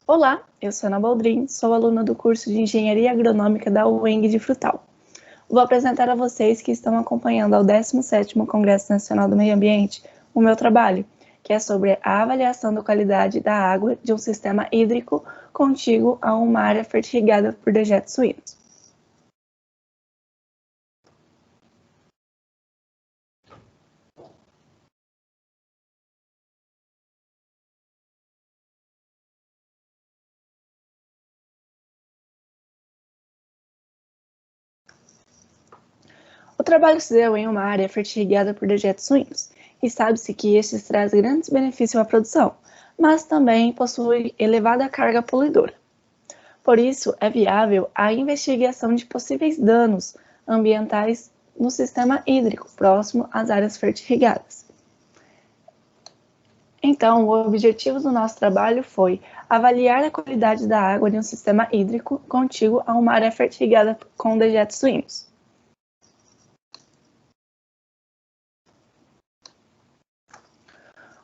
Olá, eu sou Ana Baldrin, sou aluna do curso de Engenharia Agronômica da UENG de Frutal. Vou apresentar a vocês que estão acompanhando ao 17º Congresso Nacional do Meio Ambiente o meu trabalho, que é sobre a avaliação da qualidade da água de um sistema hídrico contíguo a uma área fertirrigada por dejetos suínos. O trabalho se deu em uma área fertirrigada por dejetos suínos, e sabe-se que estes trazem grandes benefícios à produção, mas também possuem elevada carga poluidora. Por isso, é viável a investigação de possíveis danos ambientais no sistema hídrico próximo às áreas fertirrigadas. Então, o objetivo do nosso trabalho foi avaliar a qualidade da água de um sistema hídrico contíguo a uma área fertirrigada com dejetos suínos.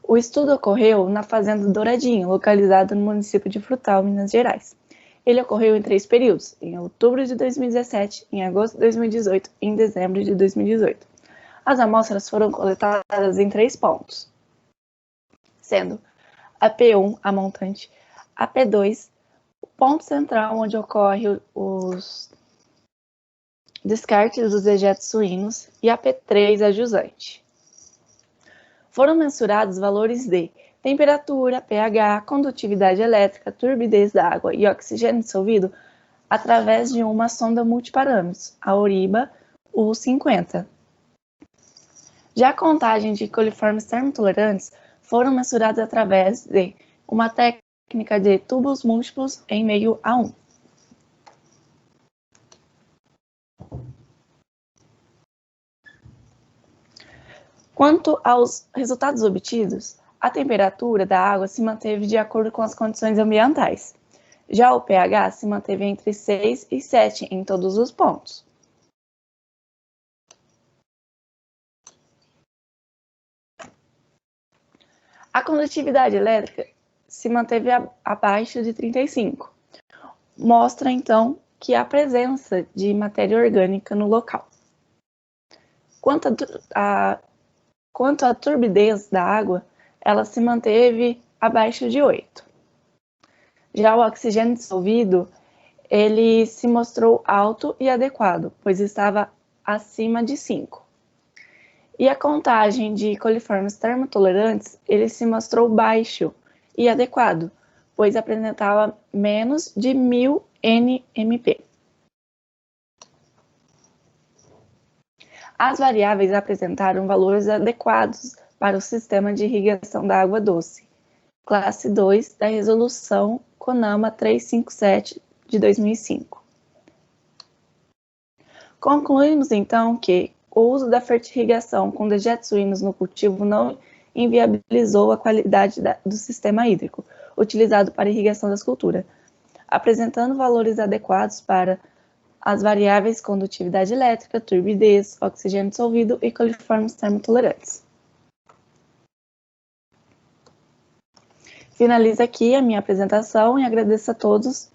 O estudo ocorreu na Fazenda Douradinho, localizada no município de Frutal, Minas Gerais. Ele ocorreu em 3 períodos, em outubro de 2017, em agosto de 2018 e em dezembro de 2018. As amostras foram coletadas em 3 pontos, sendo a P1, a montante, a P2, o ponto central onde ocorre os descartes dos dejetos suínos, e a P3, a jusante. Foram mensurados valores de temperatura, pH, condutividade elétrica, turbidez da água e oxigênio dissolvido através de uma sonda multiparâmetros, a Oriba U50. Já a contagem de coliformes termotolerantes foram mensurados através de uma técnica de tubos múltiplos em meio a 1. Quanto aos resultados obtidos, a temperatura da água se manteve de acordo com as condições ambientais. Já o pH se manteve entre 6 e 7 em todos os pontos. A condutividade elétrica se manteve abaixo de 35. Mostra, então, que há presença de matéria orgânica no local. Quanto à turbidez da água, ela se manteve abaixo de 8. Já o oxigênio dissolvido, ele se mostrou alto e adequado, pois estava acima de 5. E a contagem de coliformes termotolerantes, ele se mostrou baixo e adequado, pois apresentava menos de 1000 nmp. As variáveis apresentaram valores adequados para o sistema de irrigação da água doce, classe 2 da resolução CONAMA 357 de 2005. Concluímos então que o uso da fertirrigação com dejetos suínos no cultivo não inviabilizou a qualidade do sistema hídrico utilizado para irrigação das culturas, apresentando valores adequados para as variáveis condutividade elétrica, turbidez, oxigênio dissolvido e coliformes termotolerantes. Finalizo aqui a minha apresentação e agradeço a todos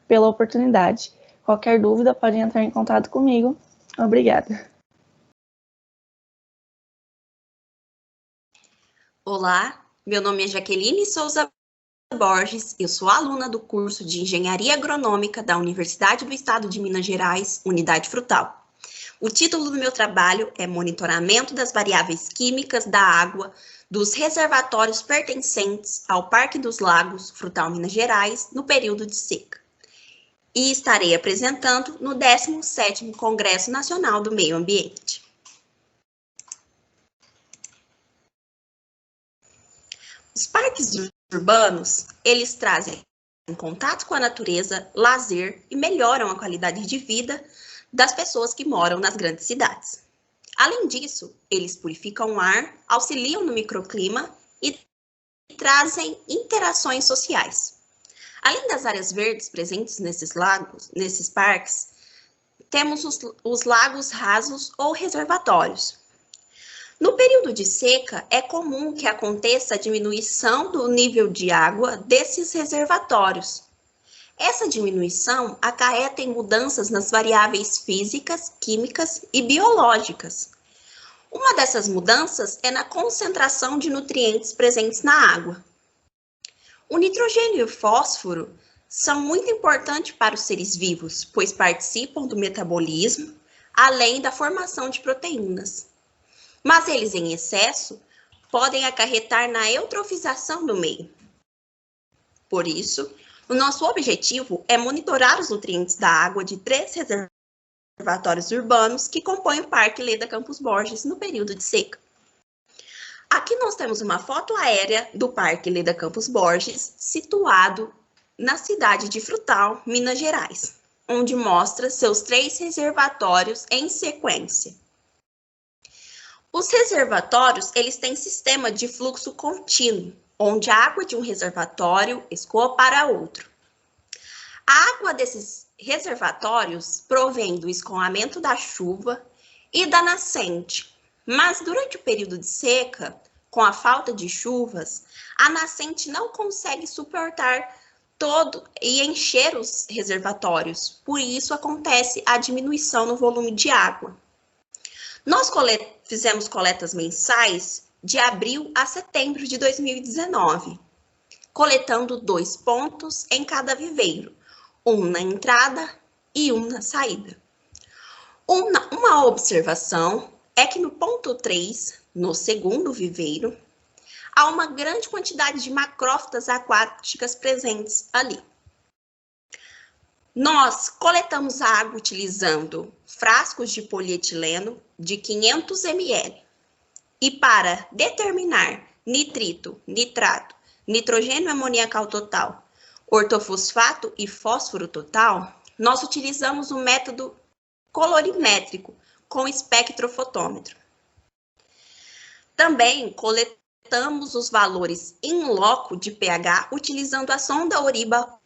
pela oportunidade. Qualquer dúvida pode entrar em contato comigo. Obrigada. Olá, meu nome é Jaqueline Souza Borges, eu sou aluna do curso de Engenharia Agronômica da Universidade do Estado de Minas Gerais, Unidade Frutal. O título do meu trabalho é Monitoramento das variáveis químicas da água dos reservatórios pertencentes ao Parque dos Lagos, Frutal, Minas Gerais, no período de seca. E estarei apresentando no 17º Congresso Nacional do Meio Ambiente. Os parques urbanos, eles trazem contato com a natureza, lazer e melhoram a qualidade de vida das pessoas que moram nas grandes cidades. Além disso, eles purificam o ar, auxiliam no microclima e trazem interações sociais. Além das áreas verdes presentes nesses parques, temos os lagos rasos ou reservatórios. No período de seca, é comum que aconteça a diminuição do nível de água desses reservatórios. Essa diminuição acarreta em mudanças nas variáveis físicas, químicas e biológicas. Uma dessas mudanças é na concentração de nutrientes presentes na água. O nitrogênio e o fósforo são muito importantes para os seres vivos, pois participam do metabolismo, além da formação de proteínas. Mas eles, em excesso, podem acarretar na eutrofização do meio. Por isso, o nosso objetivo é monitorar os nutrientes da água de 3 reservatórios urbanos que compõem o Parque Leda Campos Borges no período de seca. Aqui nós temos uma foto aérea do Parque Leda Campos Borges, situado na cidade de Frutal, Minas Gerais, onde mostra seus 3 reservatórios em sequência. Os reservatórios, eles têm sistema de fluxo contínuo, onde a água de um reservatório escoa para outro. A água desses reservatórios provém do escoamento da chuva e da nascente, mas durante o período de seca, com a falta de chuvas, a nascente não consegue suportar todo e encher os reservatórios, por isso acontece a diminuição no volume de água. Nós fizemos coletas mensais de abril a setembro de 2019, coletando 2 pontos em cada viveiro, um na entrada e um na saída. Uma observação é que no ponto 3, no segundo viveiro, há uma grande quantidade de macrófitas aquáticas presentes ali. Nós coletamos a água utilizando frascos de polietileno de 500 ml. E para determinar nitrito, nitrato, nitrogênio amoniacal total, ortofosfato e fósforo total, nós utilizamos o método colorimétrico com espectrofotômetro. Também coletamos os valores in loco de pH utilizando a sonda Oriba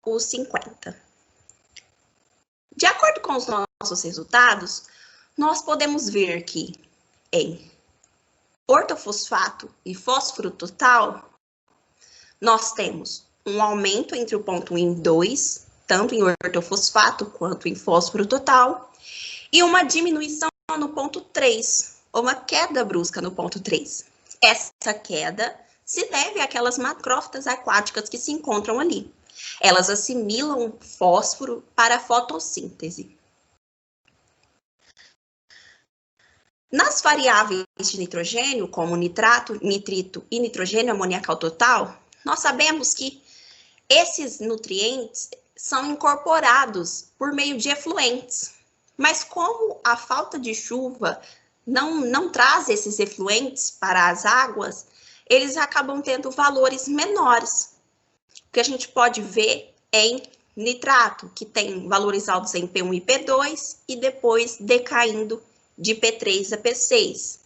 U50. De acordo com os nossos resultados, nós podemos ver que em ortofosfato e fósforo total, nós temos um aumento entre o ponto IN 2, tanto em ortofosfato quanto em fósforo total, e uma diminuição no ponto 3, ou uma queda brusca no ponto 3. Essa queda se deve àquelas macrófitas aquáticas que se encontram ali. Elas assimilam fósforo para a fotossíntese. Nas variáveis de nitrogênio, como nitrato, nitrito e nitrogênio amoniacal total, nós sabemos que esses nutrientes são incorporados por meio de efluentes. Mas como a falta de chuva não traz esses efluentes para as águas, eles acabam tendo valores menores. O que a gente pode ver em nitrato, que tem valores altos em P1 e P2, e depois decaindo de P3 a P6.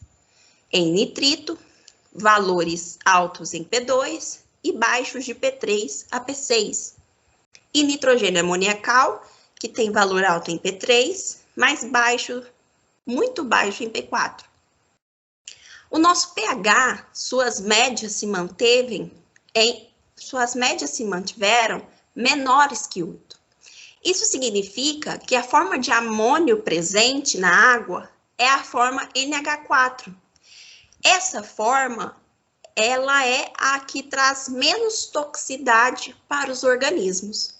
Em nitrito, valores altos em P2 e baixos de P3 a P6. E nitrogênio amoniacal, que tem valor alto em P3, mas baixo, muito baixo em P4. O nosso pH, suas médias se mantiveram menores que 8. Isso significa que a forma de amônio presente na água é a forma NH4. Essa forma, ela é a que traz menos toxicidade para os organismos.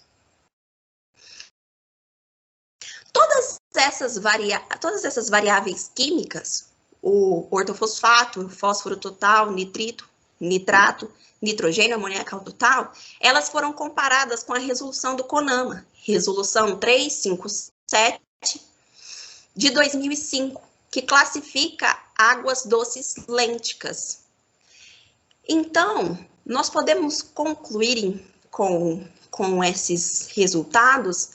Todas essas variáveis químicas, o ortofosfato, fósforo total, nitrito, nitrato, nitrogênio amoniacal total, elas foram comparadas com a resolução do CONAMA, resolução 357 de 2005, que classifica águas doces lênticas. Então, nós podemos concluir com esses resultados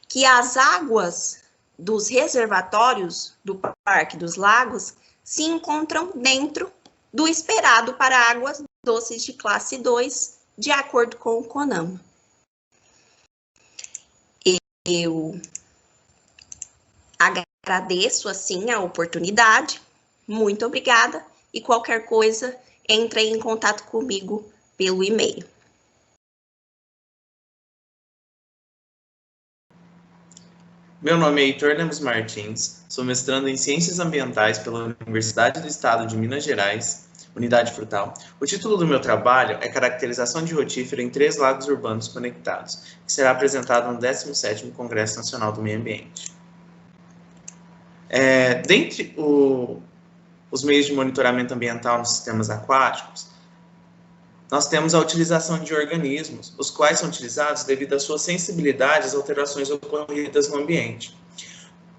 que as águas dos reservatórios do Parque dos Lagos se encontram dentro do esperado para águas doces de classe 2, de acordo com o CONAMA. Eu agradeço, assim, a oportunidade Muito obrigada e qualquer coisa, entre em contato comigo pelo e-mail. Meu nome é Heitor Lemos Martins, sou mestrando em Ciências Ambientais pela Universidade do Estado de Minas Gerais, Unidade Frutal. O título do meu trabalho é Caracterização de rotífera em 3 lagos urbanos conectados, que será apresentado no 17º Congresso Nacional do Meio Ambiente. Dentre os meios de monitoramento ambiental nos sistemas aquáticos, nós temos a utilização de organismos, os quais são utilizados devido à sua sensibilidade às alterações ocorridas no ambiente.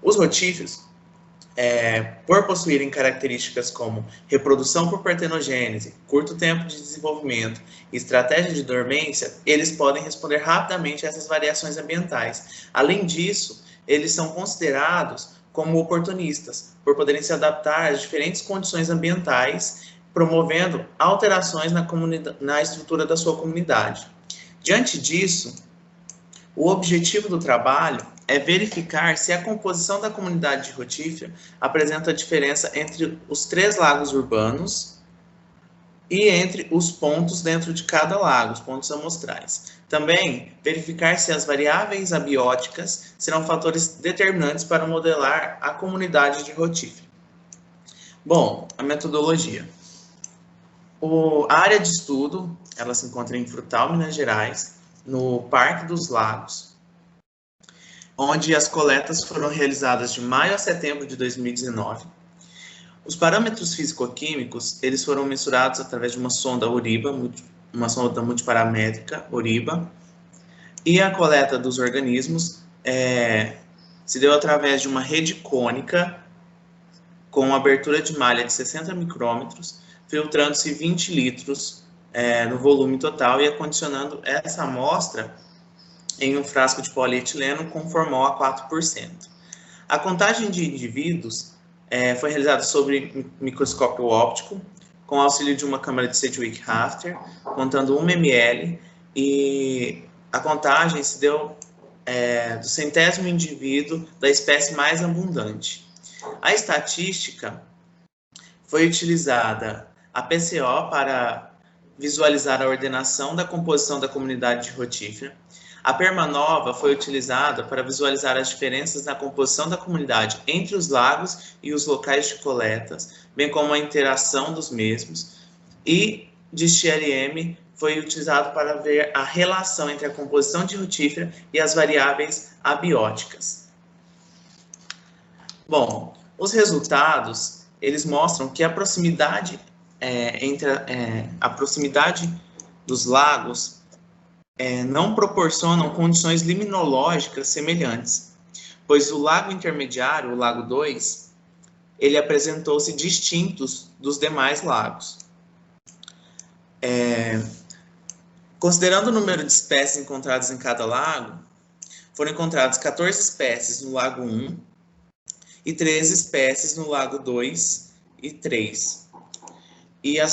Os rotíferos, por possuírem características como reprodução por partenogênese, curto tempo de desenvolvimento e estratégia de dormência, eles podem responder rapidamente a essas variações ambientais. Além disso, eles são considerados como oportunistas, por poderem se adaptar às diferentes condições ambientais, promovendo alterações na estrutura da sua comunidade. Diante disso, o objetivo do trabalho é verificar se a composição da comunidade de rotífera apresenta diferença entre os 3 lagos urbanos e entre os pontos dentro de cada lago, os pontos amostrais. Também verificar se as variáveis abióticas serão fatores determinantes para modelar a comunidade de rotífera. Bom, a metodologia. A área de estudo, ela se encontra em Frutal, Minas Gerais, no Parque dos Lagos, onde as coletas foram realizadas de maio a setembro de 2019. Os parâmetros físico-químicos, eles foram mensurados através de uma sonda ORIBA, uma sonda multiparamétrica ORIBA, e a coleta dos organismos se deu através de uma rede cônica com abertura de malha de 60 micrômetros, filtrando-se 20 litros no volume total e acondicionando essa amostra em um frasco de polietileno com formol a 4%. A contagem de indivíduos foi realizada sobre microscópio óptico, com auxílio de uma câmara de Sedgwick-Rafter, contando 1 ml, e a contagem se deu do 100º indivíduo da espécie mais abundante. A estatística foi utilizada a PCO para visualizar a ordenação da composição da comunidade de rotífera. A Permanova foi utilizada para visualizar as diferenças na composição da comunidade entre os lagos e os locais de coletas, bem como a interação dos mesmos. E DIST-LM foi utilizado para ver a relação entre a composição de rotífera e as variáveis abióticas. Bom, os resultados, eles mostram que a proximidade a proximidade dos lagos não proporcionam condições liminológicas semelhantes, pois o lago intermediário, o lago 2, ele apresentou-se distintos dos demais lagos. Considerando o número de espécies encontradas em cada lago, foram encontradas 14 espécies no lago 1 e 13 espécies no lago 2 e 3. E a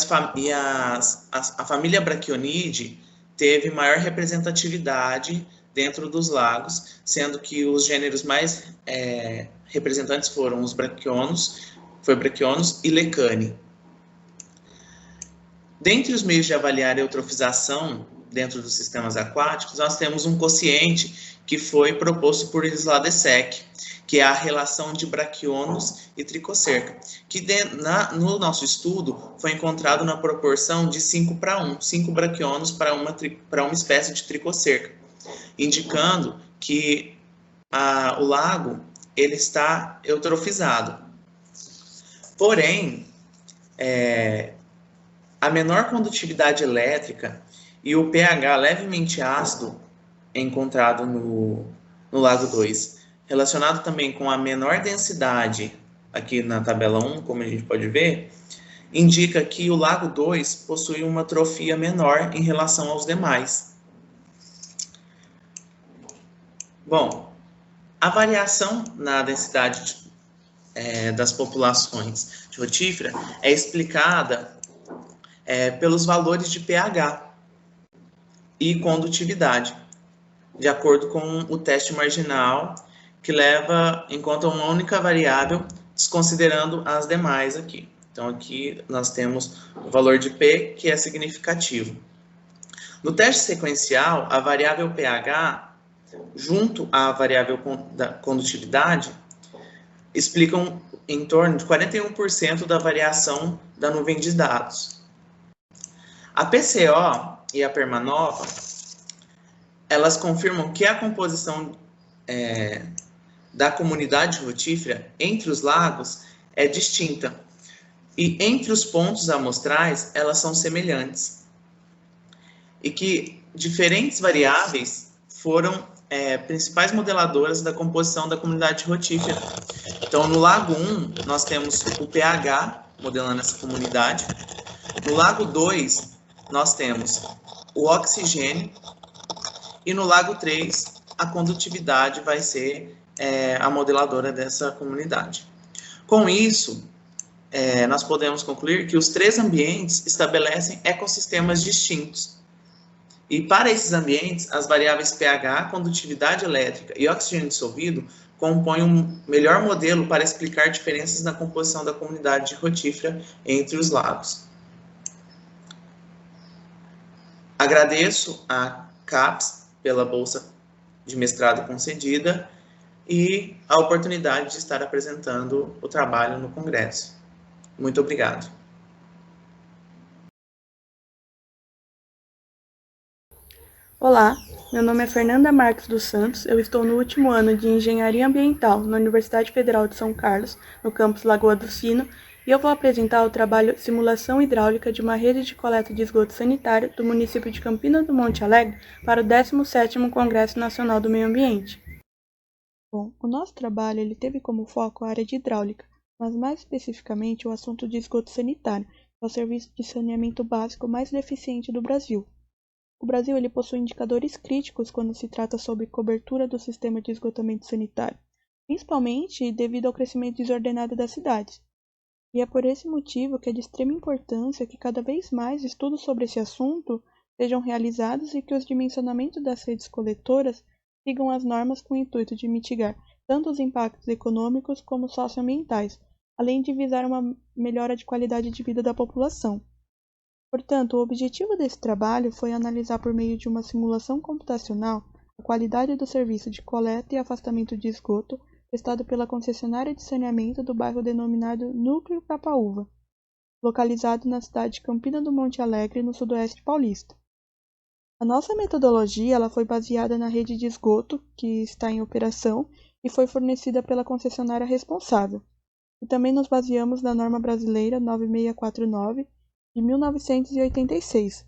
família Brachionidae teve maior representatividade dentro dos lagos, sendo que os gêneros mais representantes foram os brachionos e Lecane. Dentre os meios de avaliar a eutrofização dentro dos sistemas aquáticos, nós temos um quociente que foi proposto por Sladesek, que é a relação de brachionos e tricocerca, que no nosso estudo foi encontrado na proporção de 5:1, 5 brachionos para uma espécie de tricocerca, indicando que o lago ele está eutrofizado. Porém, a menor condutividade elétrica e o pH levemente ácido encontrado no lago 2, relacionado também com a menor densidade, aqui na tabela 1, como a gente pode ver, indica que o lago 2 possui uma atrofia menor em relação aos demais. Bom, a variação na densidade das populações de rotífera é explicada pelos valores de pH e condutividade, de acordo com o teste marginal, que leva em conta uma única variável desconsiderando as demais aqui. Então, aqui nós temos o valor de P, que é significativo. No teste sequencial, a variável pH, junto à variável da condutividade, explicam em torno de 41% da variação da nuvem de dados. A PCO e a Permanova, elas confirmam que a composição da comunidade rotífera entre os lagos é distinta, e entre os pontos amostrais elas são semelhantes, e que diferentes variáveis foram principais modeladoras da composição da comunidade rotífera. Então, no Lago 1, nós temos o pH, modelando essa comunidade. No Lago 2, nós temos o oxigênio. E no Lago 3, a condutividade vai ser a modeladora dessa comunidade. Com isso, nós podemos concluir que os três ambientes estabelecem ecossistemas distintos. E para esses ambientes, as variáveis pH, condutividade elétrica e oxigênio dissolvido compõem um melhor modelo para explicar diferenças na composição da comunidade rotífera entre os lagos. Agradeço a CAPES pela bolsa de mestrado concedida e a oportunidade de estar apresentando o trabalho no Congresso. Muito obrigado. Olá, meu nome é Fernanda Marques dos Santos, eu estou no último ano de Engenharia Ambiental na Universidade Federal de São Carlos, no campus Lagoa do Sino, e eu vou apresentar o trabalho Simulação Hidráulica de uma rede de coleta de esgoto sanitário do município de Campina do Monte Alegre para o 17º Congresso Nacional do Meio Ambiente. Bom, o nosso trabalho ele teve como foco a área de hidráulica, mas mais especificamente o assunto de esgoto sanitário, que é o serviço de saneamento básico mais deficiente do Brasil. O Brasil ele possui indicadores críticos quando se trata sobre cobertura do sistema de esgotamento sanitário, principalmente devido ao crescimento desordenado das cidades. E é por esse motivo que é de extrema importância que cada vez mais estudos sobre esse assunto sejam realizados e que os dimensionamentos das redes coletoras sigam as normas com o intuito de mitigar tanto os impactos econômicos como socioambientais, além de visar uma melhora de qualidade de vida da população. Portanto, o objetivo desse trabalho foi analisar por meio de uma simulação computacional a qualidade do serviço de coleta e afastamento de esgoto prestado pela concessionária de saneamento do bairro denominado Núcleo Capaúva, localizado na cidade de Campina do Monte Alegre, no sudoeste paulista. A nossa metodologia ela foi baseada na rede de esgoto que está em operação e foi fornecida pela concessionária responsável. E também nos baseamos na norma brasileira 9649, de 1986,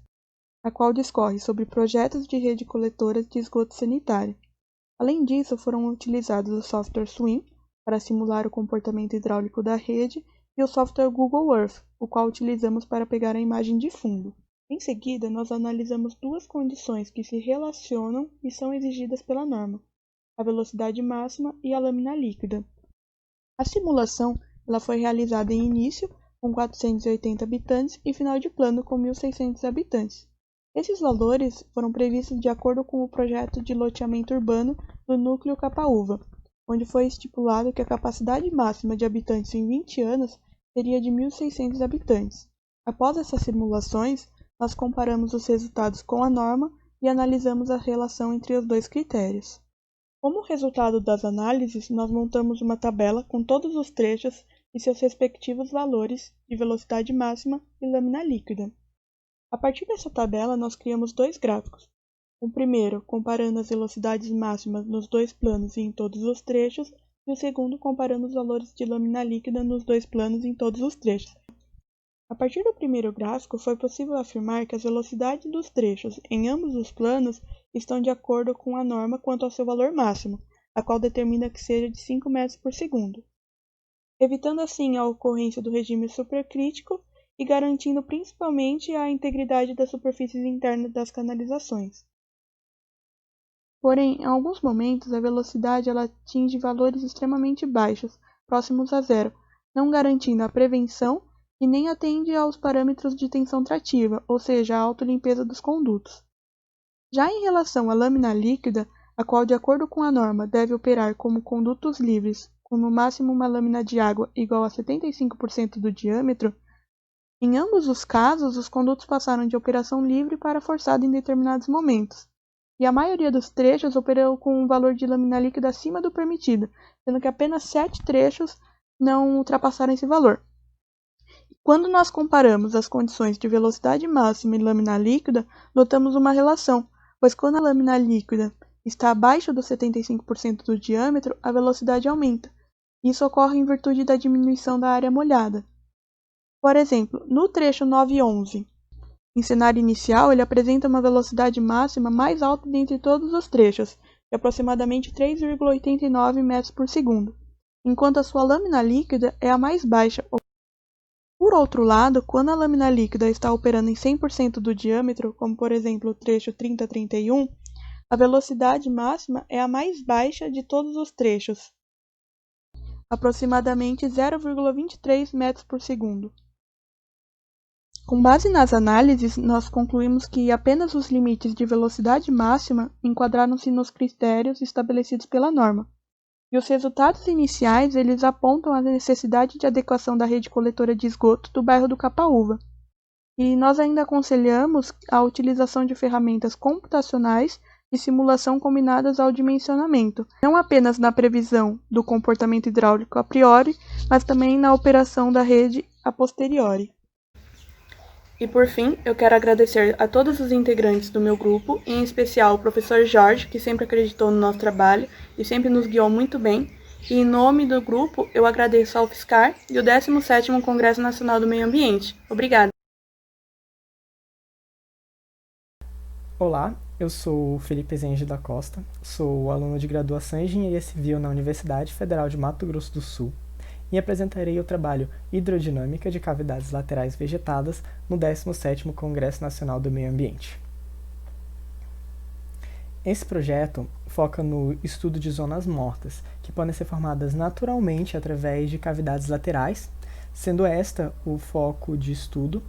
a qual discorre sobre projetos de rede coletora de esgoto sanitário. Além disso, foram utilizados o software SWIM para simular o comportamento hidráulico da rede e o software Google Earth, o qual utilizamos para pegar a imagem de fundo. Em seguida, nós analisamos duas condições que se relacionam e são exigidas pela norma, a velocidade máxima e a lâmina líquida. A simulação ela foi realizada em início com 480 habitantes e final de plano com 1.600 habitantes. Esses valores foram previstos de acordo com o projeto de loteamento urbano do Núcleo Capaúva, onde foi estipulado que a capacidade máxima de habitantes em 20 anos seria de 1.600 habitantes. Após essas simulações, nós comparamos os resultados com a norma e analisamos a relação entre os dois critérios. Como resultado das análises, nós montamos uma tabela com todos os trechos e seus respectivos valores de velocidade máxima e lâmina líquida. A partir dessa tabela, nós criamos dois gráficos. O primeiro, comparando as velocidades máximas nos dois planos e em todos os trechos, e o segundo, comparando os valores de lâmina líquida nos dois planos e em todos os trechos. A partir do primeiro gráfico, foi possível afirmar que as velocidades dos trechos em ambos os planos estão de acordo com a norma quanto ao seu valor máximo, a qual determina que seja de 5 metros por segundo, evitando assim a ocorrência do regime supercrítico e garantindo principalmente a integridade das superfícies internas das canalizações. Porém, em alguns momentos, a velocidade ela atinge valores extremamente baixos, próximos a zero, não garantindo a prevenção e nem atende aos parâmetros de tensão trativa, ou seja, a autolimpeza dos condutos. Já em relação à lâmina líquida, a qual, de acordo com a norma, deve operar como condutos livres com no máximo uma lâmina de água igual a 75% do diâmetro, em ambos os casos, os condutos passaram de operação livre para forçada em determinados momentos, e a maioria dos trechos operou com um valor de lâmina líquida acima do permitido, sendo que apenas 7 trechos não ultrapassaram esse valor. Quando nós comparamos as condições de velocidade máxima e lâmina líquida, notamos uma relação, pois quando a lâmina líquida está abaixo dos 75% do diâmetro, a velocidade aumenta. Isso ocorre em virtude da diminuição da área molhada. Por exemplo, no trecho 911, em cenário inicial, ele apresenta uma velocidade máxima mais alta dentre todos os trechos, de aproximadamente 3,89 metros por segundo, enquanto a sua lâmina líquida é a mais baixa. Por outro lado, quando a lâmina líquida está operando em 100% do diâmetro, como por exemplo o trecho 30-31, a velocidade máxima é a mais baixa de todos os trechos, aproximadamente 0,23 metros por segundo. Com base nas análises, nós concluímos que apenas os limites de velocidade máxima enquadraram-se nos critérios estabelecidos pela norma. E os resultados iniciais, eles apontam a necessidade de adequação da rede coletora de esgoto do bairro do Capaúva. E nós ainda aconselhamos a utilização de ferramentas computacionais e simulação combinadas ao dimensionamento, não apenas na previsão do comportamento hidráulico a priori, mas também na operação da rede a posteriori. E por fim, eu quero agradecer a todos os integrantes do meu grupo, em especial o professor Jorge, que sempre acreditou no nosso trabalho e sempre nos guiou muito bem. E em nome do grupo, eu agradeço ao UFSCar e o 17º Congresso Nacional do Meio Ambiente. Obrigada! Olá, eu sou o Felipe Zengi da Costa, sou aluno de graduação em Engenharia Civil na Universidade Federal de Mato Grosso do Sul e apresentarei o trabalho Hidrodinâmica de Cavidades Laterais Vegetadas no 17º Congresso Nacional do Meio Ambiente. Esse projeto foca no estudo de zonas mortas, que podem ser formadas naturalmente através de cavidades laterais, sendo esta o foco de estudo,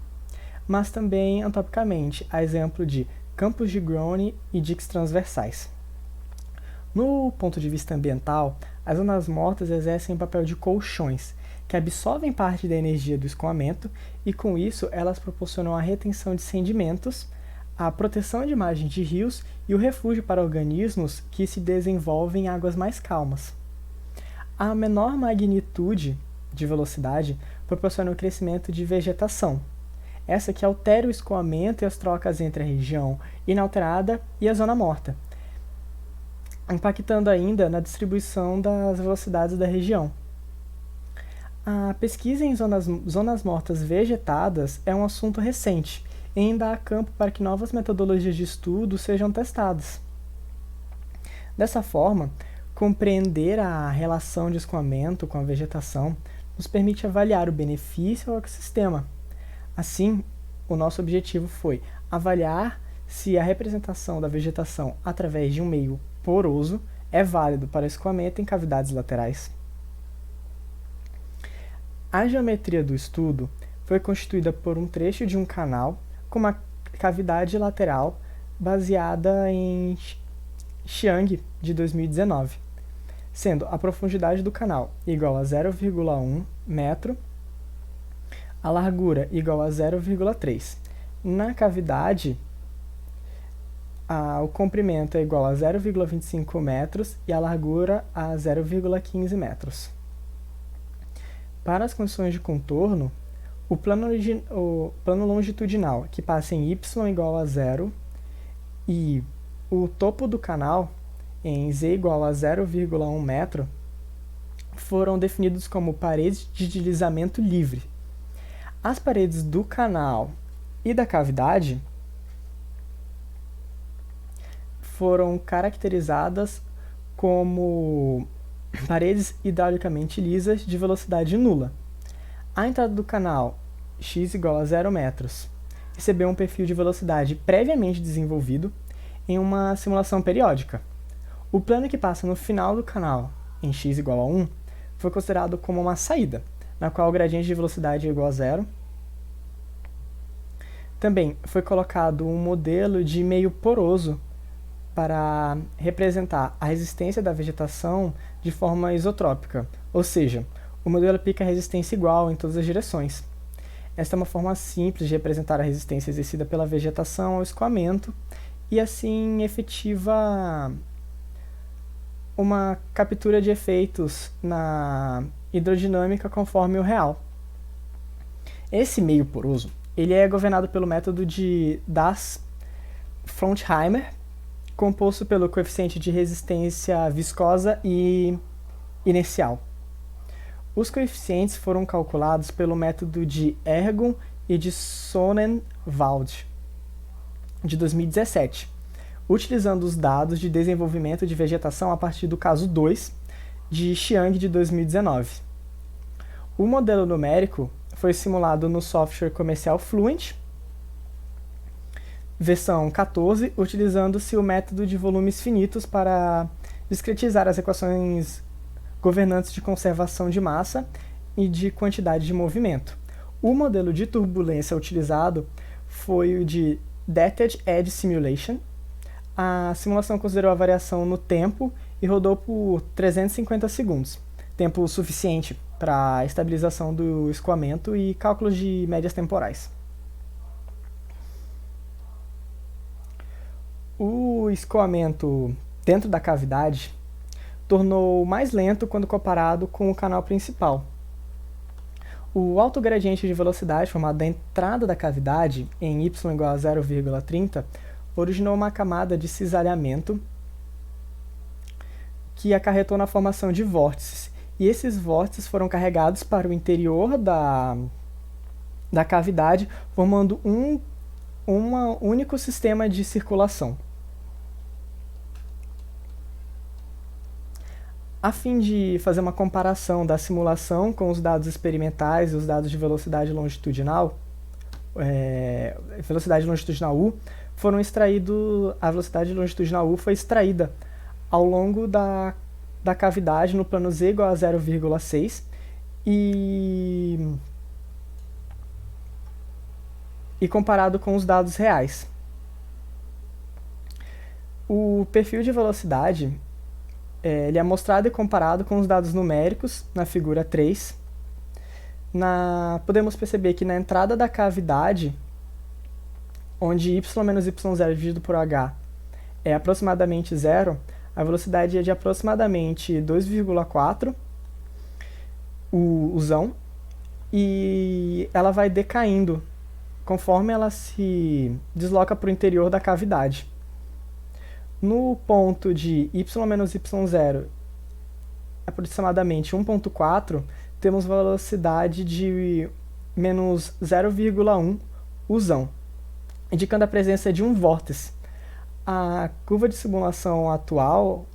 mas também antropicamente, a exemplo de campos de Grone e diques transversais. No ponto de vista ambiental, as zonas mortas exercem o papel de colchões, que absorvem parte da energia do escoamento e, com isso, elas proporcionam a retenção de sedimentos, a proteção de margens de rios e o refúgio para organismos que se desenvolvem em águas mais calmas. A menor magnitude de velocidade proporciona o crescimento de vegetação, essa que altera o escoamento e as trocas entre a região inalterada e a zona morta, impactando ainda na distribuição das velocidades da região. A pesquisa em zonas mortas vegetadas é um assunto recente e ainda há campo para que novas metodologias de estudo sejam testadas. Dessa forma, compreender a relação de escoamento com a vegetação nos permite avaliar o benefício ao ecossistema. Assim, o nosso objetivo foi avaliar se a representação da vegetação através de um meio poroso é válido para escoamento em cavidades laterais. A geometria do estudo foi constituída por um trecho de um canal com uma cavidade lateral baseada em Xiang de 2019, sendo a profundidade do canal igual a 0,1 metro, a largura igual a 0,3. Na cavidade, o comprimento é igual a 0,25 metros e a largura a 0,15 metros. Para as condições de contorno, o plano longitudinal, que passa em y igual a 0, e o topo do canal, em z igual a 0,1 metro, foram definidos como paredes de deslizamento livre. As paredes do canal e da cavidade foram caracterizadas como paredes hidraulicamente lisas de velocidade nula. A entrada do canal, x igual a 0 metros, recebeu um perfil de velocidade previamente desenvolvido em uma simulação periódica. O plano que passa no final do canal, em x igual a 1, foi considerado como uma saída, na qual o gradiente de velocidade é igual a 0. Também foi colocado um modelo de meio poroso para representar a resistência da vegetação de forma isotrópica, ou seja, o modelo aplica a resistência igual em todas as direções. Esta é uma forma simples de representar a resistência exercida pela vegetação ao escoamento e assim efetiva uma captura de efeitos na hidrodinâmica conforme o real. Esse meio poroso ele é governado pelo método de Das-Frontheimer, composto pelo coeficiente de resistência viscosa e inercial. Os coeficientes foram calculados pelo método de Ergun e de Sonnenwald, de 2017, utilizando os dados de desenvolvimento de vegetação a partir do caso 2, de Chiang, de 2019. O modelo numérico foi simulado no software comercial Fluent, versão 14, utilizando-se o método de volumes finitos para discretizar as equações governantes de conservação de massa e de quantidade de movimento. O modelo de turbulência utilizado foi o de Datted Edge Simulation. A simulação considerou a variação no tempo e rodou por 350 segundos, tempo suficiente para a estabilização do escoamento e cálculos de médias temporais. O escoamento dentro da cavidade tornou mais lento quando comparado com o canal principal. O alto gradiente de velocidade formado da entrada da cavidade, em y igual a 0,30, originou uma camada de cisalhamento que acarretou na formação de vórtices, e esses vórtices foram carregados para o interior da cavidade, formando um único sistema de circulação. A fim de fazer uma comparação da simulação com os dados experimentais e os dados de velocidade longitudinal, velocidade longitudinal U, a velocidade longitudinal U foi extraída ao longo da cavidade no plano Z igual a 0,6 e comparado com os dados reais. O perfil de velocidade ele é mostrado e comparado com os dados numéricos na figura 3. Podemos perceber que na entrada da cavidade, onde y menos y0 dividido por h é aproximadamente zero, a velocidade é de aproximadamente 2,4 o Uzão, e ela vai decaindo conforme ela se desloca para o interior da cavidade. No ponto de y menos y0, aproximadamente 1,4, temos velocidade de menos 0,1 Uzão, indicando a presença de um vórtice. A curva de simulação atual,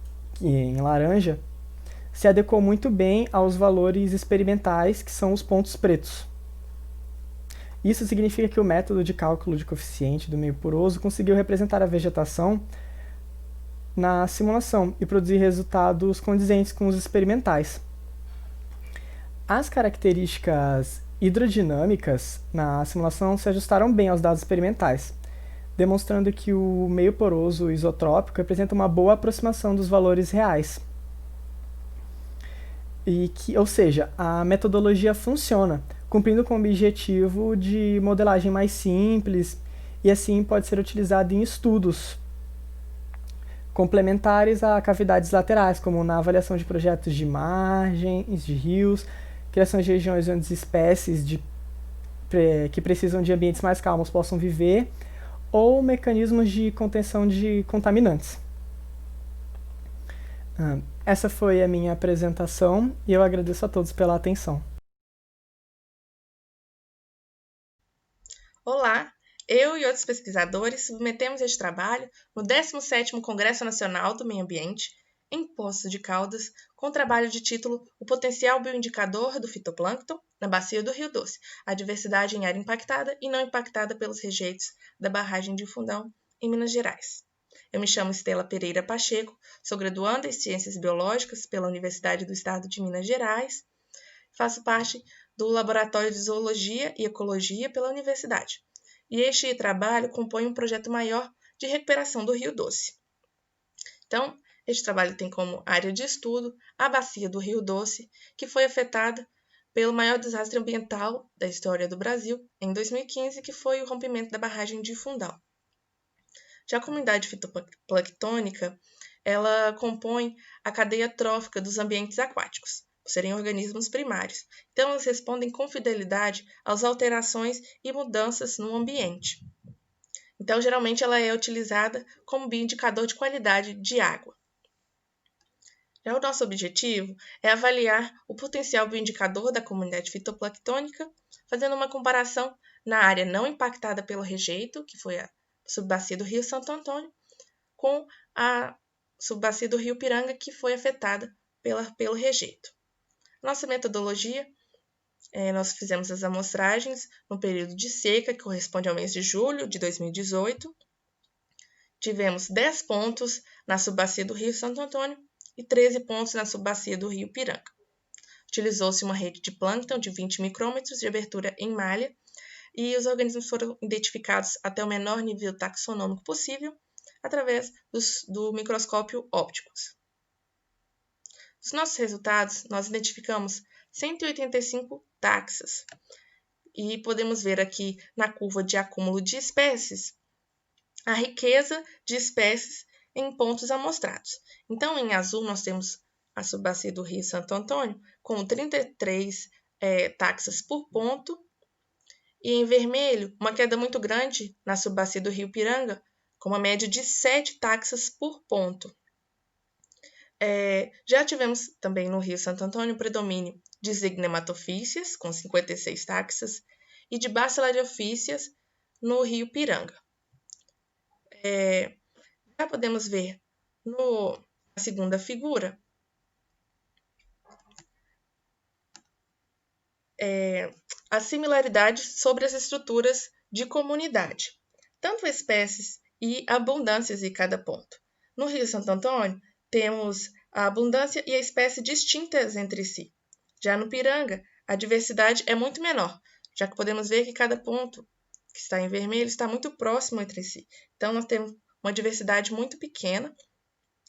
em laranja, se adequou muito bem aos valores experimentais, que são os pontos pretos. Isso significa que o método de cálculo de coeficiente do meio poroso conseguiu representar a vegetação na simulação e produzir resultados condizentes com os experimentais. As características hidrodinâmicas na simulação se ajustaram bem aos dados experimentais, demonstrando que o meio poroso isotrópico representa uma boa aproximação dos valores reais. Ou seja, a metodologia funciona, cumprindo com o objetivo de modelagem mais simples e assim pode ser utilizado em estudos complementares a cavidades laterais, como na avaliação de projetos de margens, de rios, criação de regiões onde as espécies que precisam de ambientes mais calmos possam viver, ou mecanismos de contenção de contaminantes. Essa foi a minha apresentação e eu agradeço a todos pela atenção. Olá! Eu e outros pesquisadores submetemos este trabalho no 17º Congresso Nacional do Meio Ambiente, em Poços de Caldas, com o trabalho de título O Potencial Bioindicador do Fitoplâncton na Bacia do Rio Doce, a diversidade em área impactada e não impactada pelos rejeitos da barragem de Fundão, em Minas Gerais. Eu me chamo Estela Pereira Pacheco, sou graduanda em Ciências Biológicas pela Universidade do Estado de Minas Gerais, faço parte do Laboratório de Zoologia e Ecologia pela Universidade. E este trabalho compõe um projeto maior de recuperação do Rio Doce. Então, este trabalho tem como área de estudo a bacia do Rio Doce, que foi afetada pelo maior desastre ambiental da história do Brasil em 2015, que foi o rompimento da barragem de Fundão. Já a comunidade fitoplanctônica, ela compõe a cadeia trófica dos ambientes aquáticos, por serem organismos primários. Então, elas respondem com fidelidade às alterações e mudanças no ambiente. Então, geralmente, ela é utilizada como bioindicador de qualidade de água. Já o nosso objetivo é avaliar o potencial bioindicador da comunidade fitoplanctônica, fazendo uma comparação na área não impactada pelo rejeito, que foi a subbacia do Rio Santo Antônio, com a subbacia do Rio Piranga, que foi afetada pelo rejeito. Nossa metodologia, nós fizemos as amostragens no período de seca, que corresponde ao mês de julho de 2018. Tivemos 10 pontos na subbacia do Rio Santo Antônio e 13 pontos na subbacia do Rio Piranga. Utilizou-se uma rede de plâncton de 20 micrômetros de abertura em malha e os organismos foram identificados até o menor nível taxonômico possível através do microscópio óptico. Nos nossos resultados, nós identificamos 185 taxas e podemos ver aqui na curva de acúmulo de espécies a riqueza de espécies em pontos amostrados. Então, em azul, nós temos a subbacia do Rio Santo Antônio, com 33 taxas por ponto, e em vermelho, uma queda muito grande na subbacia do Rio Piranga, com uma média de 7 taxas por ponto. Já tivemos também no Rio Santo Antônio o predomínio de Zygnematophyceas, com 56 taxas, e de Bacillariophyceas no Rio Piranga. Já podemos ver na segunda figura as similaridades sobre as estruturas de comunidade, tanto espécies e abundâncias em cada ponto. No Rio Santo Antônio, temos a abundância e a espécie distintas entre si. Já no Piranga, a diversidade é muito menor, já que podemos ver que cada ponto que está em vermelho está muito próximo entre si. Então, nós temos uma diversidade muito pequena,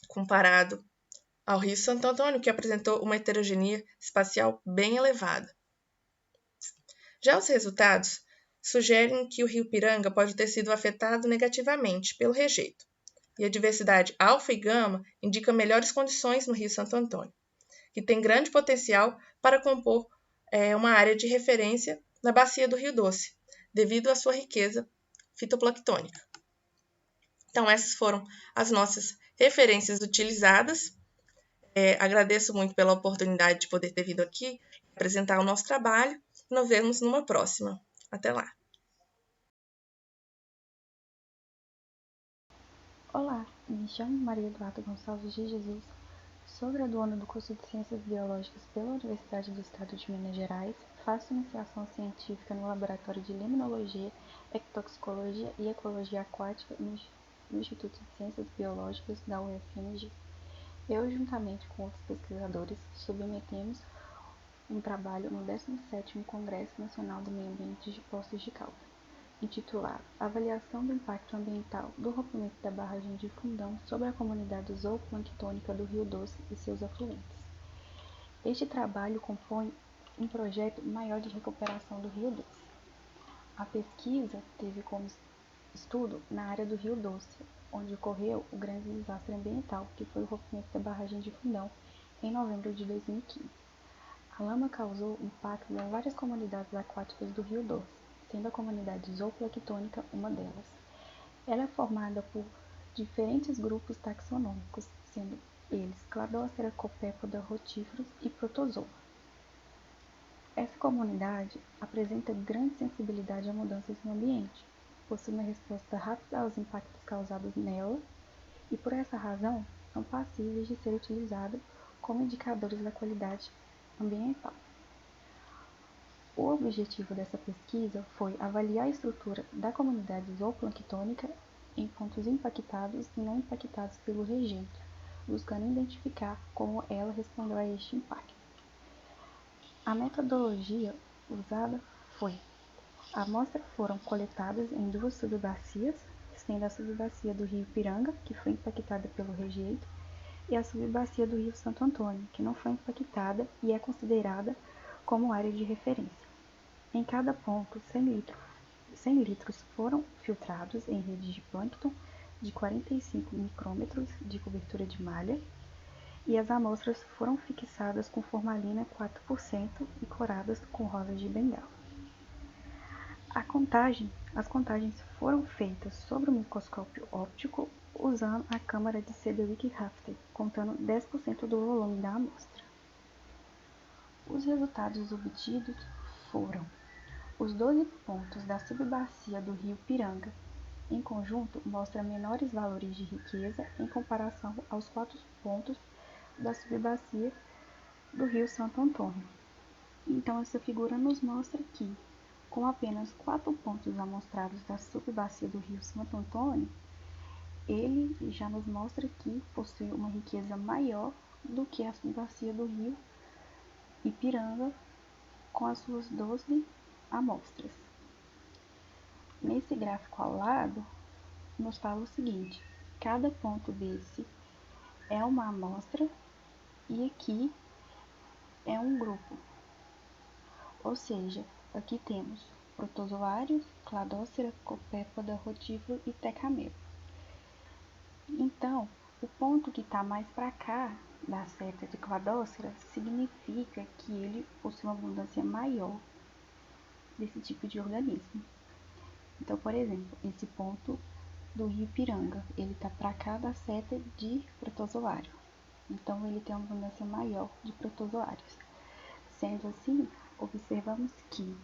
comparado ao Rio Santo Antônio, que apresentou uma heterogeneia espacial bem elevada. Já os resultados sugerem que o Rio Piranga pode ter sido afetado negativamente pelo rejeito, e a diversidade alfa e gama indica melhores condições no Rio Santo Antônio, que tem grande potencial para compor uma área de referência na bacia do Rio Doce, devido à sua riqueza fitoplanctônica. Então, essas foram as nossas referências utilizadas. Agradeço muito pela oportunidade de poder ter vindo aqui apresentar o nosso trabalho. Nos vemos numa próxima. Até lá! Olá, me chamo Maria Eduarda Gonçalves de Jesus, sou graduanda do curso de Ciências Biológicas pela Universidade do Estado de Minas Gerais, faço iniciação científica no Laboratório de Limnologia, Ectoxicologia e Ecologia Aquática no Instituto de Ciências Biológicas da UFMG. Eu, juntamente com outros pesquisadores, submetemos um trabalho no 17º Congresso Nacional do Meio Ambiente de Poços de Caldas, intitulado Avaliação do Impacto Ambiental do Rompimento da Barragem de Fundão sobre a Comunidade Zooplanctônica do Rio Doce e seus afluentes. Este trabalho compõe um projeto maior de recuperação do Rio Doce. A pesquisa teve como estudo na área do Rio Doce, onde ocorreu o grande desastre ambiental, que foi o rompimento da Barragem de Fundão em novembro de 2015. A lama causou impacto em várias comunidades aquáticas do Rio Doce, sendo a comunidade zooplanctônica uma delas. Ela é formada por diferentes grupos taxonômicos, sendo eles Cladócera, Copépoda, Rotíferos e Protozoa. Essa comunidade apresenta grande sensibilidade a mudanças no ambiente, possui uma resposta rápida aos impactos causados nela e, por essa razão, são passíveis de ser utilizados como indicadores da qualidade ambiental. O objetivo dessa pesquisa foi avaliar a estrutura da comunidade zooplanctônica em pontos impactados e não impactados pelo rejeito, buscando identificar como ela respondeu a este impacto. A metodologia usada foi: amostras foram coletadas em 2 subbacias, sendo a subbacia do Rio Piranga, que foi impactada pelo rejeito, e a subbacia do Rio Santo Antônio, que não foi impactada e é considerada como área de referência. Em cada ponto, 100 litros foram filtrados em redes de plâncton de 45 micrômetros de cobertura de malha e as amostras foram fixadas com formalina 4% e coradas com rosas de bengala. As contagens foram feitas sobre o microscópio óptico usando a câmara de Sedgwick-Rafter, contando 10% do volume da amostra. Os resultados obtidos foram: os 12 pontos da subbacia do rio Piranga, em conjunto, mostram menores valores de riqueza em comparação aos 4 pontos da subbacia do rio Santo Antônio. Então, essa figura nos mostra que, com apenas 4 pontos amostrados da subbacia do rio Santo Antônio, ele já nos mostra que possui uma riqueza maior do que a subbacia do rio Ipiranga, com as suas 12 amostras. Nesse gráfico ao lado, nos fala o seguinte: cada ponto desse é uma amostra e aqui é um grupo. Ou seja, aqui temos protozoários, cladócera, copépoda, rotífero e tecamelo. Então, o ponto que está mais para cá da seta de cladócera significa que ele possui uma abundância maior desse tipo de organismo. Então, por exemplo, esse ponto do rio Piranga, ele está para cá da seta de protozoário. Então, ele tem uma abundância maior de protozoários. Sendo assim, observamos que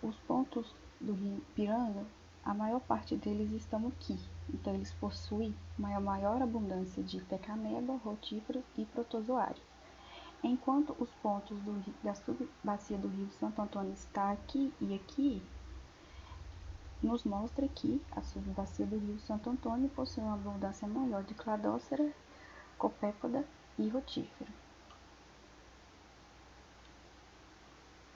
os pontos do rio Piranga, a maior parte deles estão aqui. Então, eles possuem uma maior abundância de tecameba, rotífero e protozoário. Enquanto os pontos da subbacia do rio Santo Antônio está aqui e aqui, nos mostra que a subbacia do rio Santo Antônio possui uma abundância maior de cladócera, copépoda e rotífero.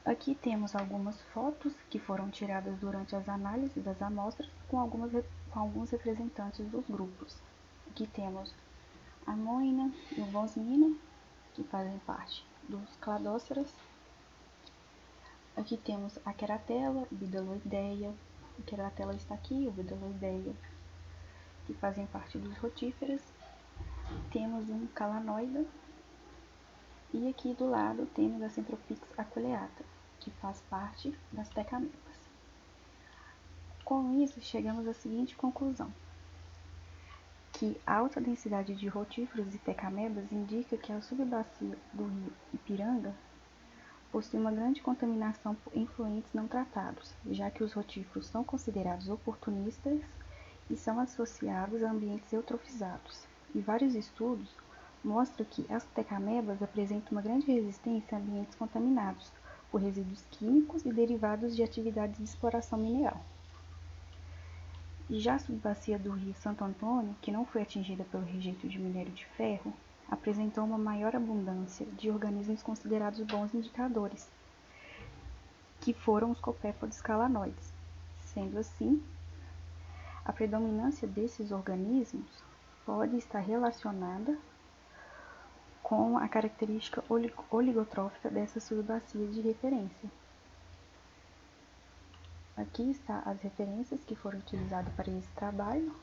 Aqui temos algumas fotos que foram tiradas durante as análises das amostras com alguns representantes dos grupos. Aqui temos a moina e o bosmina, que fazem parte dos cladóceras. Aqui temos a queratela, o bidaloideia, a queratela está aqui, o bidaloideia, que fazem parte dos rotíferas. Temos um calanoida e aqui do lado temos a Centropix aculeata, que faz parte das tecamebas. Com isso, chegamos à seguinte conclusão: que a alta densidade de rotíferos e tecamebas indica que a subbacia do rio Ipiranga possui uma grande contaminação por efluentes não tratados, já que os rotíferos são considerados oportunistas e são associados a ambientes eutrofizados. E vários estudos mostram que as tecamebas apresentam uma grande resistência a ambientes contaminados por resíduos químicos e derivados de atividades de exploração mineral. E já a subbacia do rio Santo Antônio, que não foi atingida pelo rejeito de minério de ferro, apresentou uma maior abundância de organismos considerados bons indicadores, que foram os copépodes calanoides. Sendo assim, a predominância desses organismos pode estar relacionada com a característica oligotrófica dessa subbacia de referência. Aqui estão as referências que foram utilizadas para esse trabalho.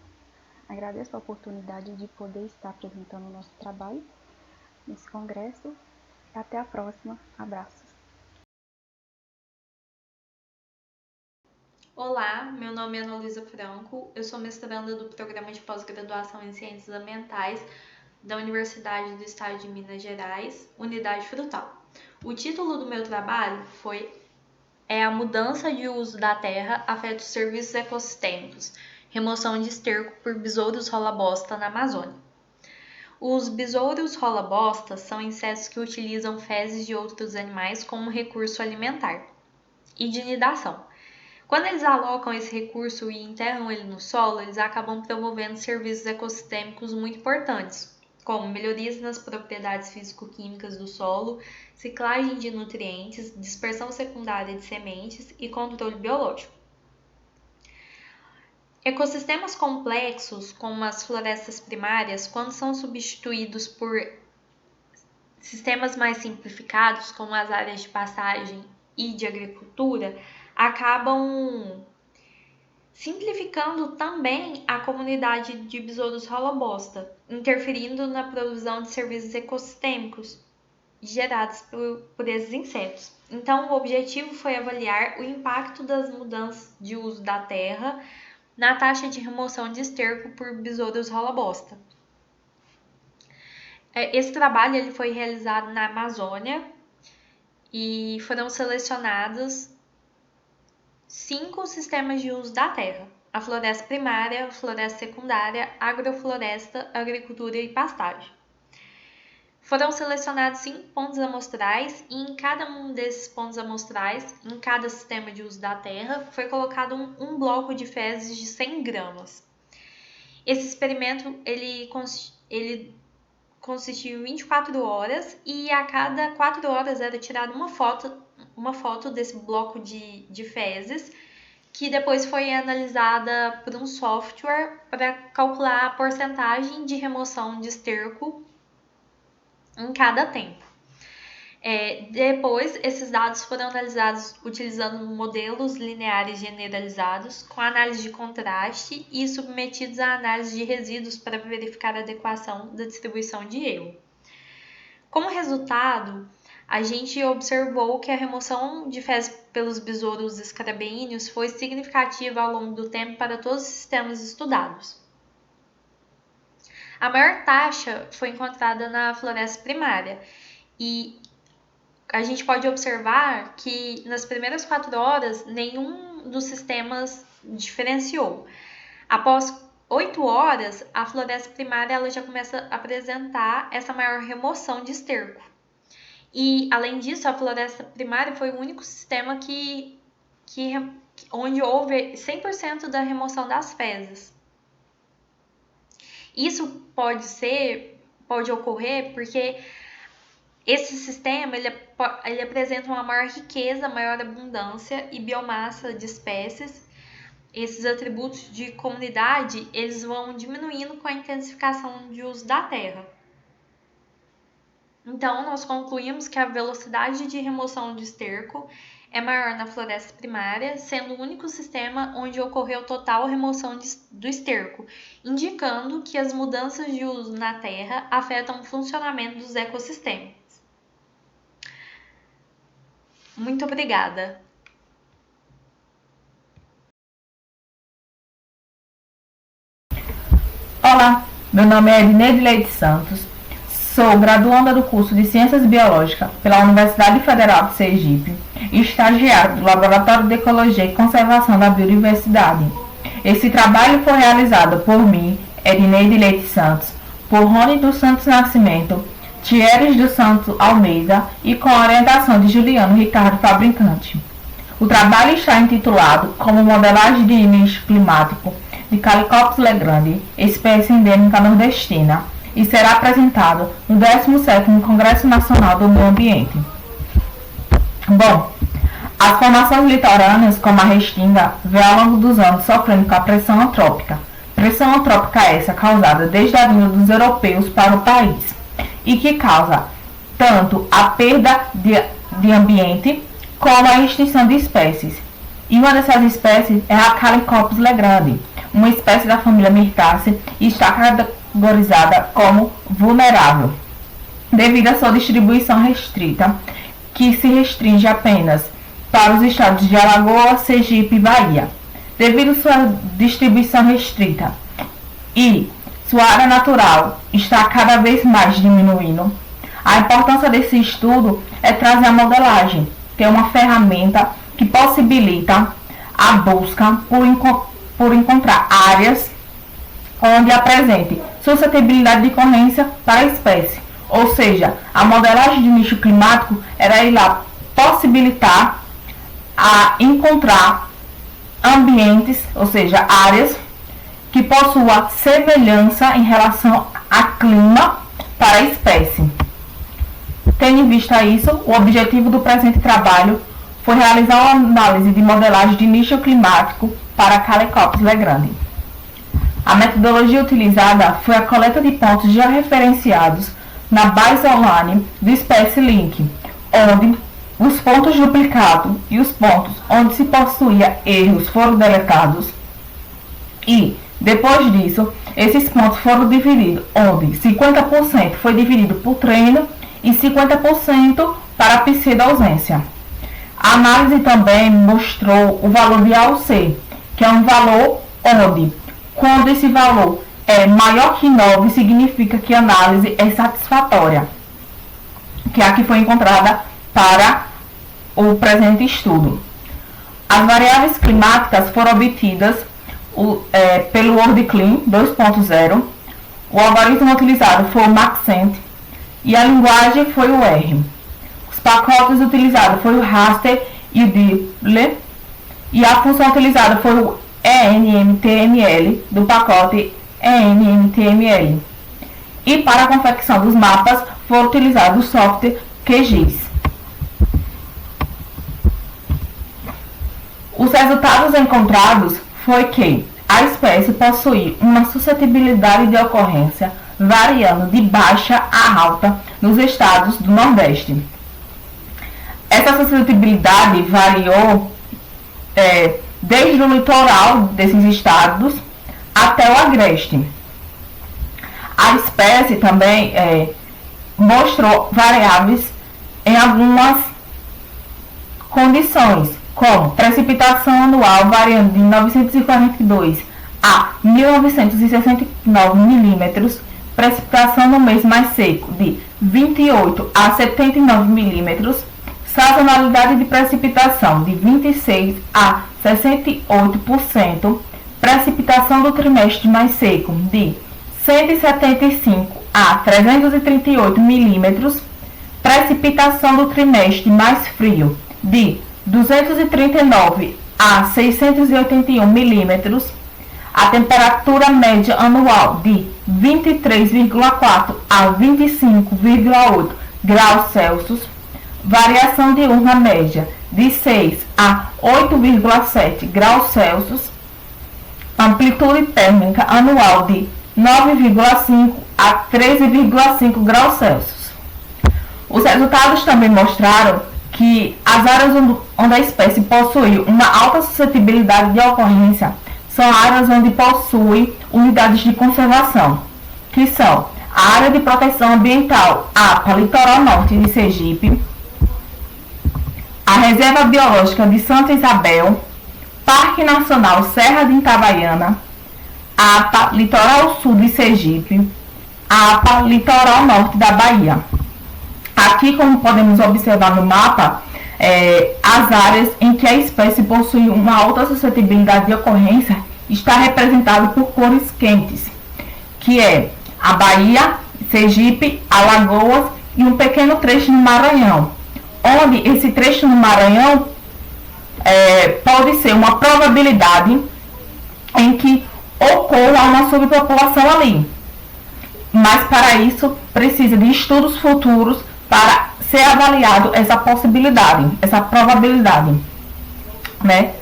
Agradeço a oportunidade de poder estar apresentando o nosso trabalho nesse congresso. Até a próxima. Abraços. Olá, meu nome é Ana Luísa Franco, eu sou mestranda do Programa de Pós-Graduação em Ciências Ambientais da Universidade do Estado de Minas Gerais, Unidade Frutal. O título do meu trabalho A mudança de uso da terra afeta os serviços ecossistêmicos, remoção de esterco por besouros rola-bosta na Amazônia. Os besouros rola-bosta são insetos que utilizam fezes de outros animais como recurso alimentar e de nidação. Quando eles alocam esse recurso e enterram ele no solo, eles acabam promovendo serviços ecossistêmicos muito importantes, como melhorias nas propriedades físico-químicas do solo, ciclagem de nutrientes, dispersão secundária de sementes e controle biológico. Ecossistemas complexos, como as florestas primárias, quando são substituídos por sistemas mais simplificados, como as áreas de pastagem e de agricultura, acabam simplificando também a comunidade de besouros rola-bosta, interferindo na provisão de serviços ecossistêmicos gerados por esses insetos. Então, o objetivo foi avaliar o impacto das mudanças de uso da terra na taxa de remoção de esterco por besouros rola-bosta. Esse trabalho ele foi realizado na Amazônia e foram selecionados 5 sistemas de uso da terra: a floresta primária, a floresta secundária, agrofloresta, agricultura e pastagem. Foram selecionados 5 pontos amostrais e em cada um desses pontos amostrais, em cada sistema de uso da terra, foi colocado um bloco de fezes de 100 gramas. Esse experimento ele consistiu em 24 horas e a cada 4 horas era tirada uma foto desse bloco de fezes, que depois foi analisada por um software para calcular a porcentagem de remoção de esterco em cada tempo. Depois, esses dados foram analisados utilizando modelos lineares generalizados com análise de contraste e submetidos à análise de resíduos para verificar a adequação da distribuição de erro. Como resultado, a gente observou que a remoção de fezes pelos besouros escarabeíneos foi significativa ao longo do tempo para todos os sistemas estudados. A maior taxa foi encontrada na floresta primária e a gente pode observar que nas primeiras 4 horas nenhum dos sistemas diferenciou. Após 8 horas, a floresta primária ela já começa a apresentar essa maior remoção de esterco. E, além disso, a floresta primária foi o único sistema onde houve 100% da remoção das fezes. Isso pode ocorrer porque esse sistema ele apresenta uma maior riqueza, maior abundância e biomassa de espécies. Esses atributos de comunidade eles vão diminuindo com a intensificação de uso da terra. Então, nós concluímos que a velocidade de remoção de esterco é maior na floresta primária, sendo o único sistema onde ocorreu total remoção do esterco, indicando que as mudanças de uso na terra afetam o funcionamento dos ecossistemas. Muito obrigada! Olá, meu nome é Edineide Leite Santos, sou graduanda do curso de Ciências Biológicas pela Universidade Federal de Sergipe e estagiária do Laboratório de Ecologia e Conservação da Biodiversidade. Esse trabalho foi realizado por mim, Edineide Leite Santos, por Rony dos Santos Nascimento, Thieres dos Santos Almeida e com a orientação de Juliano Ricardo Fabricante. O trabalho está intitulado como Modelagem de Nicho Climático de Calicopsis legrandi, espécie endêmica nordestina, e será apresentado no 17º Congresso Nacional do Meio Ambiente. Bom, as formações litorâneas, como a Restinga, vem ao longo dos anos sofrendo com a pressão antrópica. Pressão antrópica essa causada desde a vinda dos europeus para o país e que causa tanto a perda de ambiente como a extinção de espécies. E uma dessas espécies é a Calicopsis legrandi, uma espécie da família Myrtaceae e está categorizada como vulnerável, devido à sua distribuição restrita, que se restringe apenas para os estados de Alagoas, Sergipe e Bahia. Devido à sua distribuição restrita e sua área natural está cada vez mais diminuindo, a importância desse estudo é trazer a modelagem, que é uma ferramenta que possibilita a busca por encontrar áreas onde apresente suscetibilidade de ocorrência para a espécie. Ou seja, a modelagem de nicho climático era ir lá possibilitar a encontrar ambientes, ou seja, áreas que possuam semelhança em relação a clima para a espécie. Tendo em vista isso, o objetivo do presente trabalho foi realizar uma análise de modelagem de nicho climático para Calicopsis legrandi. A metodologia utilizada foi a coleta de pontos georreferenciados na base online do SPECILink, onde os pontos duplicados e os pontos onde se possuía erros foram deletados e, depois disso, esses pontos foram divididos, onde 50% foi dividido por treino e 50% para pseudo-ausência. A análise também mostrou o valor de AUC, que é um valor onde, quando esse valor é maior que 9, significa que a análise é satisfatória, que é a que foi encontrada para o presente estudo. As variáveis climáticas foram obtidas pelo WorldClim 2.0, o algoritmo utilizado foi o Maxent e a linguagem foi o R. Os pacotes utilizados foi o raster e o DIPL, e a função utilizada foi o ENMTML do pacote ENMTML. E para a confecção dos mapas foi utilizado o software QGIS. Os resultados encontrados foi que a espécie possui uma suscetibilidade de ocorrência variando de baixa a alta nos estados do Nordeste. Essa suscetibilidade variou desde o litoral desses estados até o agreste. A espécie também mostrou variáveis em algumas condições, como precipitação anual variando de 942 a 1969 milímetros, precipitação no mês mais seco de 28 a 79 milímetros, sazonalidade de precipitação de 26 a 68%, precipitação do trimestre mais seco de 175 a 338 milímetros, precipitação do trimestre mais frio de 239 a 681 milímetros, a temperatura média anual de 23,4 a 25,8 graus Celsius, variação diurna média de 6 a 8,7 graus Celsius, amplitude térmica anual de 9,5 a 13,5 graus Celsius. Os resultados também mostraram que as áreas onde a espécie possui uma alta suscetibilidade de ocorrência são áreas onde possui unidades de conservação, que são a área de proteção ambiental APA Litoral Norte de Sergipe, a Reserva Biológica de Santa Isabel, Parque Nacional Serra de Itabaiana, APA Litoral Sul de Sergipe, APA Litoral Norte da Bahia. Aqui, como podemos observar no mapa, as áreas em que a espécie possui uma alta suscetibilidade de ocorrência está representada por cores quentes, que é a Bahia, Sergipe, Alagoas e um pequeno trecho no Maranhão, onde esse trecho no Maranhão pode ser uma probabilidade em que ocorra uma subpopulação ali. Mas para isso precisa de estudos futuros para ser avaliado essa possibilidade, essa probabilidade, né?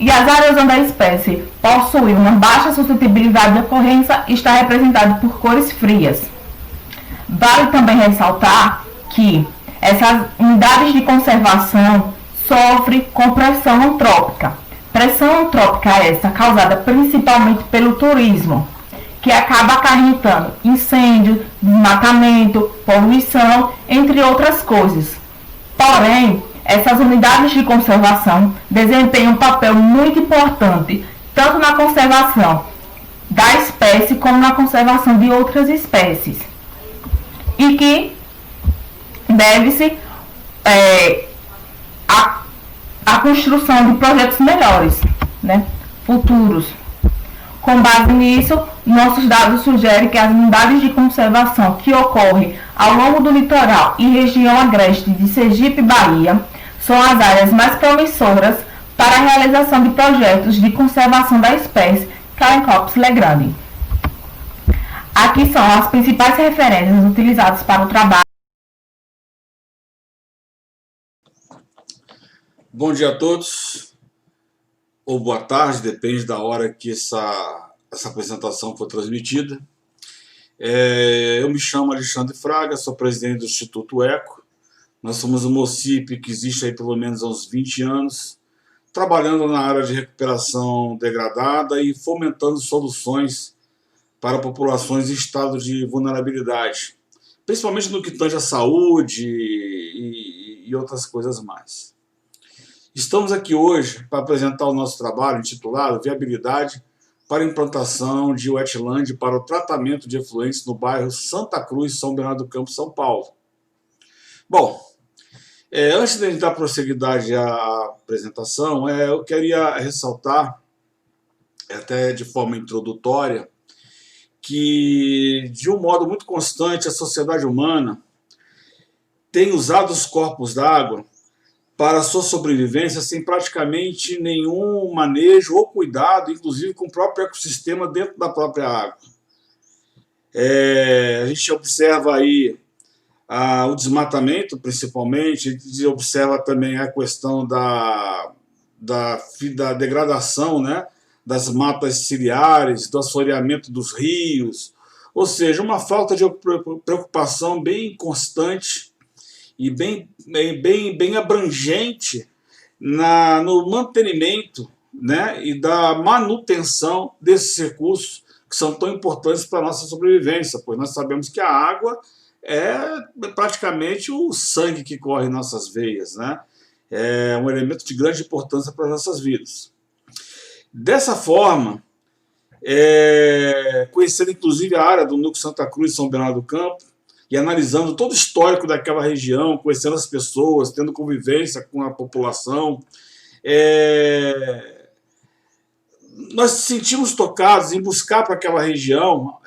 E as áreas onde a espécie possui uma baixa suscetibilidade de ocorrência está representada por cores frias. Vale também ressaltar que essas unidades de conservação sofrem com pressão antrópica. Pressão antrópica essa causada principalmente pelo turismo, que acaba acarretando incêndio, desmatamento, poluição, entre outras coisas. Porém, essas unidades de conservação desempenham um papel muito importante, tanto na conservação da espécie como na conservação de outras espécies. E que deve-se a construção de projetos melhores, né, futuros. Com base nisso, nossos dados sugerem que as unidades de conservação que ocorrem ao longo do litoral e região agreste de Sergipe e Bahia são as áreas mais promissoras para a realização de projetos de conservação da espécie Calycops legrandi. Aqui são as principais referências utilizadas para o trabalho. Bom dia a todos, ou boa tarde, depende da hora que essa essa apresentação foi transmitida. Eu me chamo Alexandre Fraga, sou presidente do Instituto ECO. Nós somos uma OCIP que existe aí pelo menos há uns 20 anos, trabalhando na área de recuperação degradada e fomentando soluções para populações em estado de vulnerabilidade, principalmente no que tange à saúde e outras coisas mais. Estamos aqui hoje para apresentar o nosso trabalho intitulado Viabilidade para a implantação de wetland para o tratamento de efluentes no bairro Santa Cruz, São Bernardo do Campo, São Paulo. Bom, antes de a gente dar prosseguidade à apresentação, eu queria ressaltar, até de forma introdutória, que de um modo muito constante a sociedade humana tem usado os corpos d'água para a sua sobrevivência sem praticamente nenhum manejo ou cuidado, inclusive com o próprio ecossistema dentro da própria água. A gente observa aí o desmatamento, principalmente, a gente observa também a questão da degradação, né, das matas ciliares, do assoreamento dos rios, ou seja, uma falta de preocupação bem constante e bem abrangente no mantenimento, né, e da manutenção desses recursos que são tão importantes para a nossa sobrevivência, pois nós sabemos que a água é praticamente o sangue que corre em nossas veias, né? É um elemento de grande importância para as nossas vidas. Dessa forma, conhecendo inclusive a área do Núcleo Santa Cruz e São Bernardo do Campo, e analisando todo o histórico daquela região, conhecendo as pessoas, tendo convivência com a população, nós nos sentimos tocados em buscar para aquela região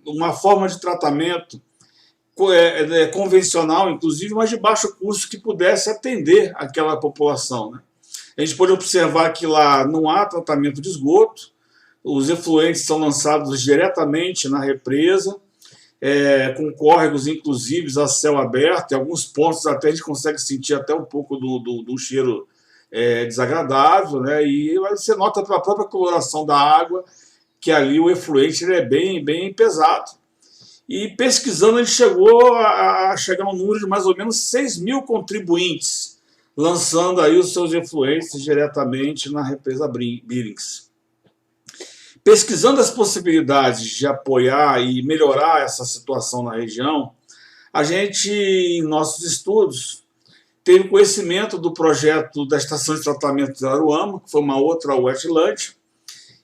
uma forma de tratamento convencional, inclusive, mas de baixo custo, que pudesse atender aquela população, né? A gente pode observar que lá não há tratamento de esgoto, os efluentes são lançados diretamente na represa, com córregos, inclusive, a céu aberto. Em alguns pontos até a gente consegue sentir até um pouco do cheiro desagradável, né? E você nota pela própria coloração da água que ali o efluente ele é bem pesado. E pesquisando, a gente chegou a chegar a um número de mais ou menos 6.000 contribuintes, lançando aí os seus efluentes diretamente na represa Billings. Pesquisando as possibilidades de apoiar e melhorar essa situação na região, a gente, em nossos estudos, teve conhecimento do projeto da Estação de Tratamento de Araruama, que foi uma outra wetland,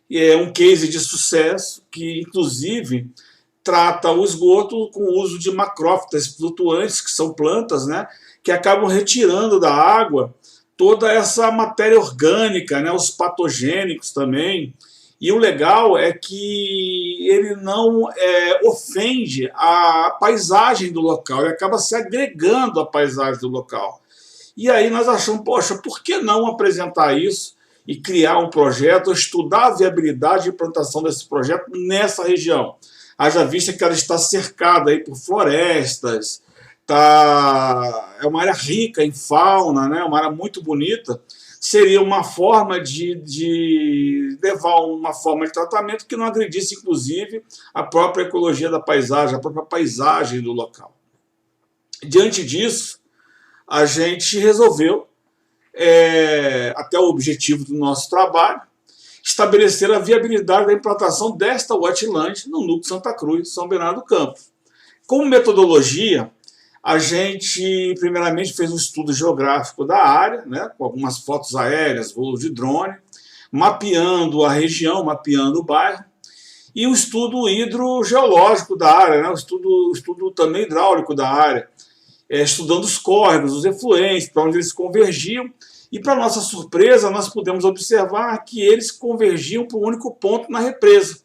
e é um case de sucesso que, inclusive, trata o esgoto com o uso de macrófitas flutuantes, que são plantas, né, que acabam retirando da água toda essa matéria orgânica, né, os patogênicos também. E o legal é que ele não ofende a paisagem do local, ele acaba se agregando à paisagem do local. E aí nós achamos, poxa, por que não apresentar isso e criar um projeto, estudar a viabilidade de implantação desse projeto nessa região? Haja vista que ela está cercada aí por florestas, é uma área rica em fauna, né, uma área muito bonita. Seria uma forma de levar uma forma de tratamento que não agredisse, inclusive, a própria ecologia da paisagem, a própria paisagem do local. Diante disso, a gente resolveu, até o objetivo do nosso trabalho, estabelecer a viabilidade da implantação desta wetland no Núcleo Santa Cruz, São Bernardo do Campo. Como metodologia, a gente, primeiramente, fez um estudo geográfico da área, né, com algumas fotos aéreas, voos de drone, mapeando a região, mapeando o bairro, e o estudo hidrogeológico da área, né, o estudo também hidráulico da área, estudando os córregos, os efluentes, para onde eles convergiam, e, para nossa surpresa, nós pudemos observar que eles convergiam para um único ponto na represa,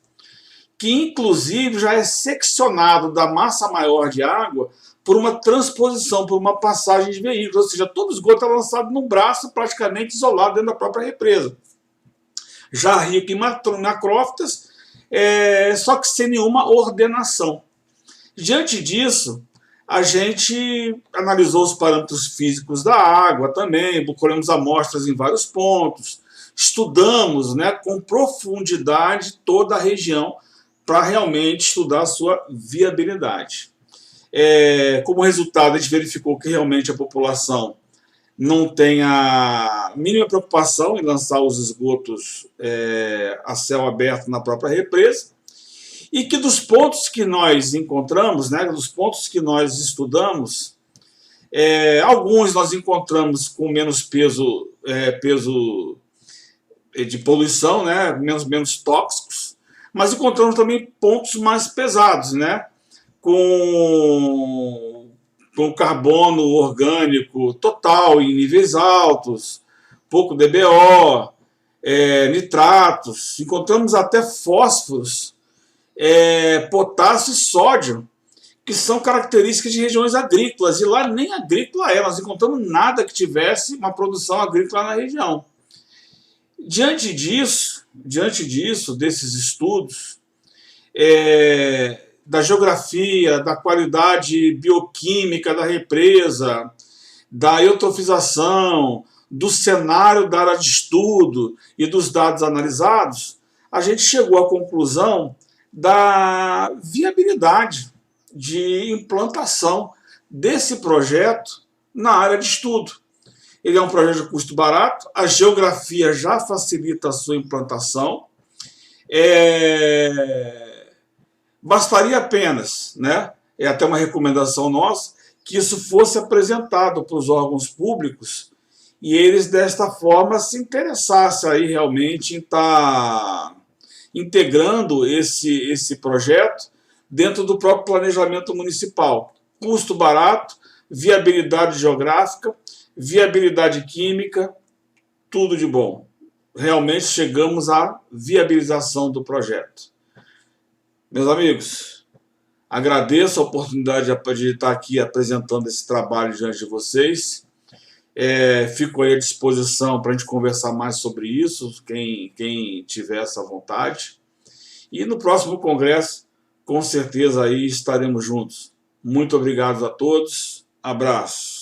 que, inclusive, já é seccionado da massa maior de água por uma transposição, por uma passagem de veículos, ou seja, todo o esgoto é lançado num braço praticamente isolado dentro da própria represa. Já rico em macrófitas, só que sem nenhuma ordenação. Diante disso, A gente analisou os parâmetros físicos da água também, colhemos amostras em vários pontos, estudamos, né, com profundidade toda a região para realmente estudar a sua viabilidade. Como resultado, a gente verificou que realmente a população não tem a mínima preocupação em lançar os esgotos a céu aberto na própria represa, e que dos pontos que nós encontramos, né, dos pontos que nós estudamos, alguns nós encontramos com menos peso de poluição, né, menos tóxicos, mas encontramos também pontos mais pesados, né, com carbono orgânico total em níveis altos, pouco DBO, nitratos, encontramos até fósforos, potássio e sódio, que são características de regiões agrícolas, e lá nem agrícola nós encontramos nada que tivesse uma produção agrícola na região. Diante disso, desses estudos, da geografia, da qualidade bioquímica da represa, da eutrofização, do cenário da área de estudo e dos dados analisados, a gente chegou à conclusão da viabilidade de implantação desse projeto na área de estudo. Ele é um projeto de custo barato, a geografia já facilita a sua implantação. Bastaria apenas, né, até uma recomendação nossa, que isso fosse apresentado para os órgãos públicos e eles, desta forma, se interessassem aí realmente em estar integrando esse projeto dentro do próprio planejamento municipal. Custo barato, viabilidade geográfica, viabilidade química, tudo de bom. Realmente chegamos à viabilização do projeto. Meus amigos, agradeço a oportunidade de estar aqui apresentando esse trabalho diante de vocês. Fico aí à disposição para a gente conversar mais sobre isso, quem tiver essa vontade. E no próximo congresso, com certeza, aí estaremos juntos. Muito obrigado a todos. Abraço.